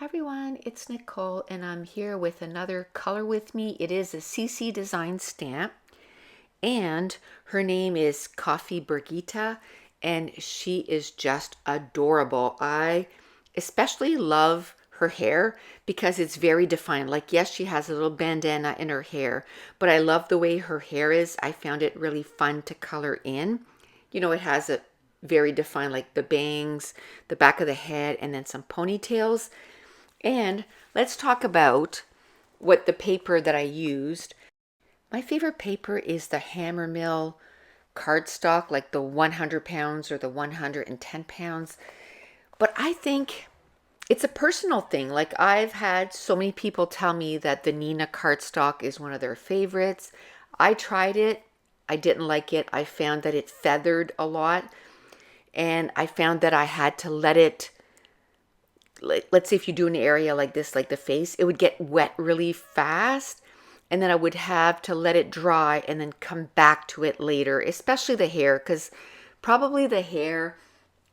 Hi everyone, it's Nicole and I'm here with another color with me. It is a CC Design stamp and her name is Coffee Birgitta and she is just adorable. I especially love her hair because it's very defined. Like, yes, she has a little bandana in her hair, but I love the way her hair is. I found it really fun to color in. It has a very defined, like the bangs, the back of the head, and then some ponytails. And let's talk about what the paper that I used. My favorite paper is the Hammermill cardstock, like the 100 pounds or the 110 pounds. But I think it's a personal thing. Like, I've had so many people tell me that the Nina cardstock is one of their favorites. I tried it. I didn't like it. I found that it feathered a lot. And I found that I had to let it, let's say if you do an area like this, like the face, it would get wet really fast. And then I would have to let it dry and then come back to it later, especially the hair, because probably the hair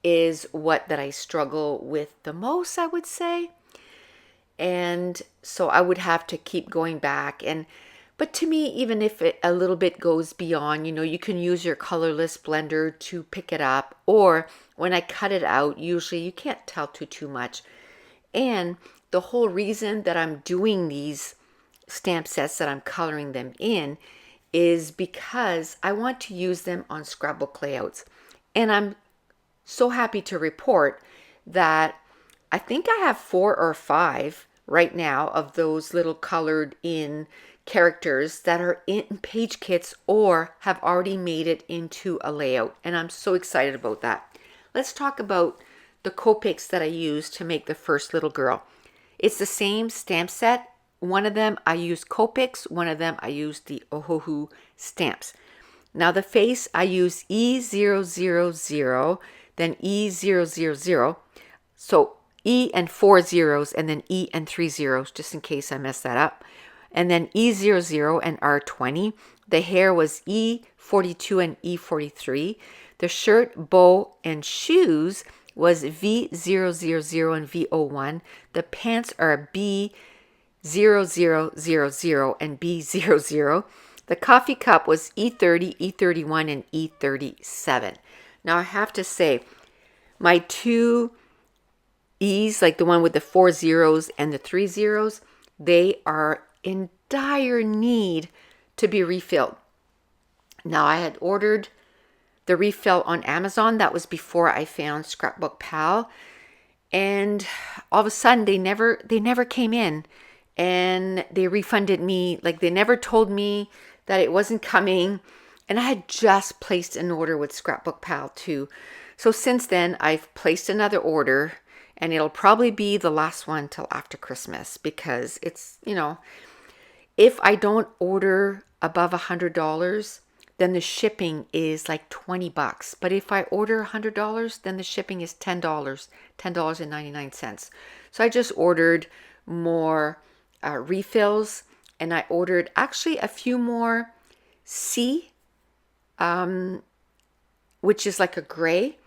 is what that I struggle with the most, I would say. And so I would have to keep going back. But to me, even if it a little bit goes beyond, you can use your colorless blender to pick it up. Or when I cut it out, usually you can't tell too much. And the whole reason that I'm doing these stamp sets, that I'm coloring them in, is because I want to use them on scrapbook layouts. And I'm so happy to report that I think I have 4 or 5 right now of those little colored in characters that are in page kits or have already made it into a layout. And I'm so excited about that. Let's talk about the Copics that I used to make the first little girl. It's the same stamp set. One of them I used Copics, one of them I used the Oahu stamps. Now the face I used E000, then E000. So E and 4 zeros, and then E and 3 zeros, just in case I mess that up. And then E00 and R20. The hair was E42 and E43. The shirt, bow, and shoes was V000 and V01. The pants are B0000 and B00. The coffee cup was E30, E31, and E37. Now I have to say, my 2 E's, like the one with the 4 zeros and the 3 zeros, they are in dire need to be refilled. Now I had ordered the refill on Amazon. That was before I found Scrapbook Pal. And all of a sudden they never came in, and they refunded me. Like, they never told me that it wasn't coming. And I had just placed an order with Scrapbook Pal too. So since then I've placed another order, and it'll probably be the last one till after Christmas, because it's, if I don't order above $100, then the shipping is like $20. But if I order $100, then the shipping is $10, $10.99. So I just ordered more refills, and I ordered actually a few more C, which is like a gray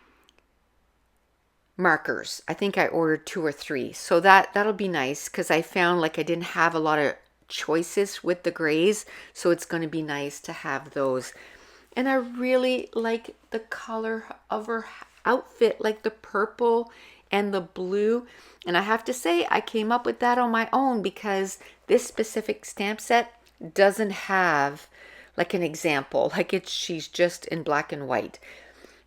markers. I think I ordered 2 or 3. So that'll be nice, because I found like I didn't have a lot of choices with the grays, so it's going to be nice to have those. And I really like the color of her outfit, like the purple and the blue. And I have to say, I came up with that on my own, because this specific stamp set doesn't have like an example. Like, she's just in black and white.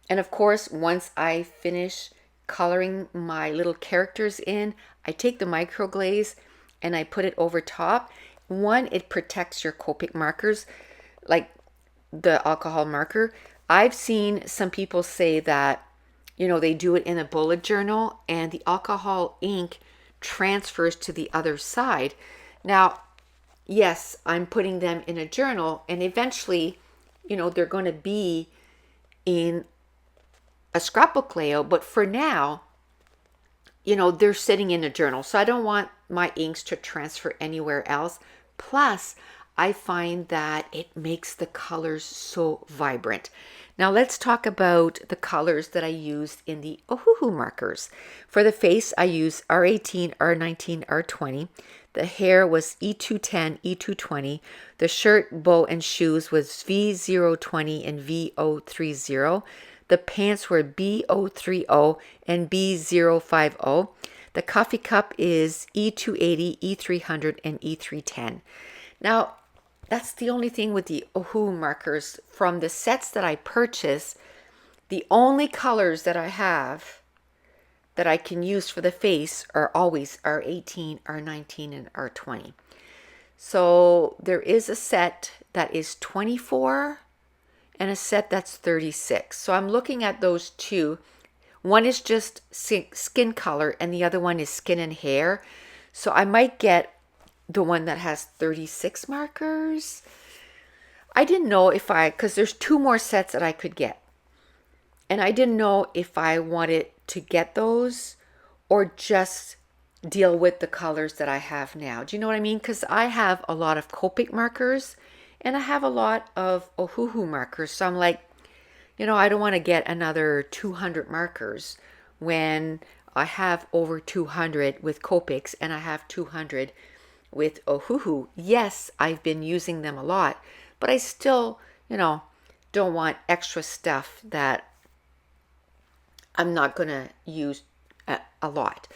And of course, once I finish coloring my little characters in, I take the microglaze and I put it over top. One, it protects your Copic markers, like the alcohol marker. I've seen some people say that, they do it in a bullet journal and the alcohol ink transfers to the other side. Now, yes, I'm putting them in a journal, and eventually, they're going to be in a scrapbook layout, but for now, they're sitting in a journal. So I don't want my inks to transfer anywhere else. Plus, I find that it makes the colors so vibrant. Now let's talk about the colors that I used in the Ohuhu markers. For the face, I used R18, R19, R20. The hair was E210, E220. The shirt, bow, and shoes was V020 and V030. The pants were B030 and B050. The coffee cup is E280, E300, and E310. Now, that's the only thing with the Ohuhu markers. From the sets that I purchase, the only colors that I have that I can use for the face are always R18, R19, and R20. So there is a set that is 24 and a set that's 36. So I'm looking at those two. One is just skin color and the other one is skin and hair. So I might get the one that has 36 markers. I didn't know if because there's two more sets that I could get. And I didn't know if I wanted to get those or just deal with the colors that I have now. Do you know what I mean? Because I have a lot of Copic markers and I have a lot of Ohuhu markers. So I'm like, I don't want to get another 200 markers when I have over 200 with Copics and I have 200 with Ohuhu. Yes, I've been using them a lot, but I still, don't want extra stuff that I'm not going to use a lot.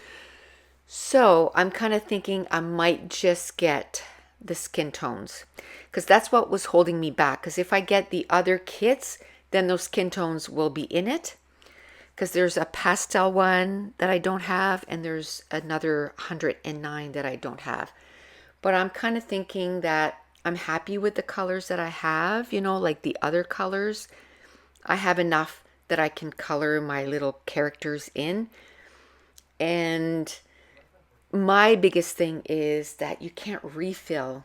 So I'm kind of thinking I might just get the skin tones because that's what was holding me back. Because if I get the other kits, then those skin tones will be in it. Because there's a pastel one that I don't have and there's another 109 that I don't have. But I'm kind of thinking that I'm happy with the colors that I have, like the other colors. I have enough that I can color my little characters in. And my biggest thing is that you can't refill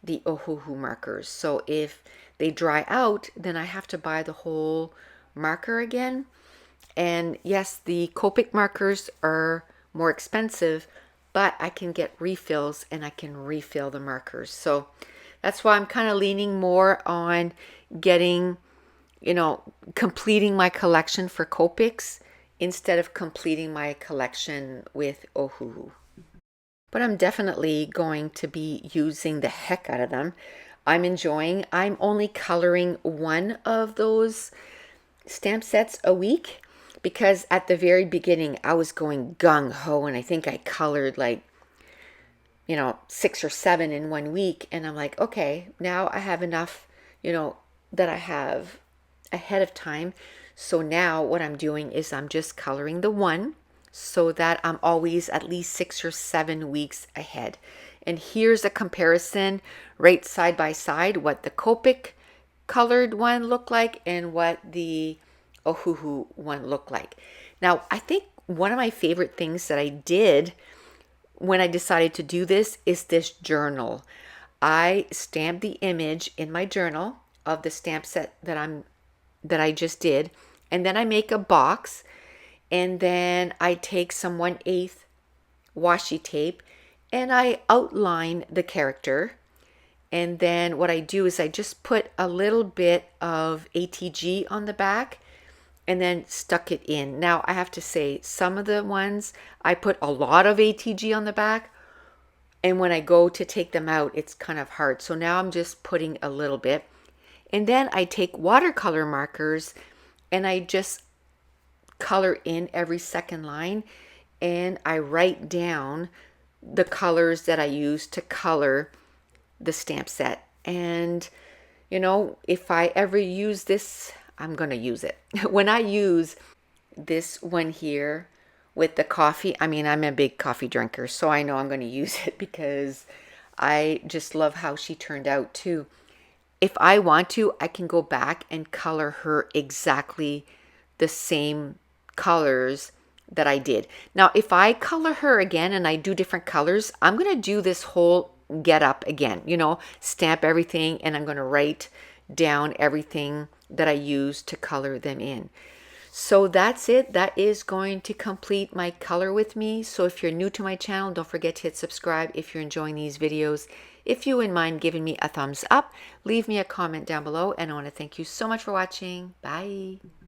the Ohuhu markers. So if they dry out, then I have to buy the whole marker again. And yes, the Copic markers are more expensive, but I can get refills and I can refill the markers. So that's why I'm kind of leaning more on getting, completing my collection for Copics instead of completing my collection with Ohuhu. But I'm definitely going to be using the heck out of them. I'm only coloring one of those stamp sets a week because at the very beginning I was going gung-ho and I think I colored 6 or 7 in 1 week. And I'm like, okay, now I have enough, that I have ahead of time. So now what I'm doing is I'm just coloring the one so that I'm always at least 6 or 7 weeks ahead. And here's a comparison right side by side, what the Copic colored one looked like and what the Ohuhu one looked like. Now, I think one of my favorite things that I did when I decided to do this is this journal. I stamped the image in my journal of the stamp set that I just did, and then I make a box, and then I take some 1/8 washi tape and I outline the character. And then what I do is I just put a little bit of ATG on the back and then stuck it in. Now I have to say some of the ones I put a lot of ATG on the back, and when I go to take them out it's kind of hard. So now I'm just putting a little bit, and then I take watercolor markers and I just color in every second line and I write down the colors that I use to color the stamp set. And if I ever use this, I'm gonna use it. When I use this one here with the coffee, I'm a big coffee drinker, so I know I'm gonna use it because I just love how she turned out too. If I want to, I can go back and color her exactly the same colors that I did. Now, if I color her again and I do different colors, I'm going to do this whole get up again, stamp everything, and I'm going to write down everything that I use to color them in. So that's it. That is going to complete my color with me. So if you're new to my channel, don't forget to hit subscribe if you're enjoying these videos. If you wouldn't mind giving me a thumbs up, leave me a comment down below. And I want to thank you so much for watching. Bye.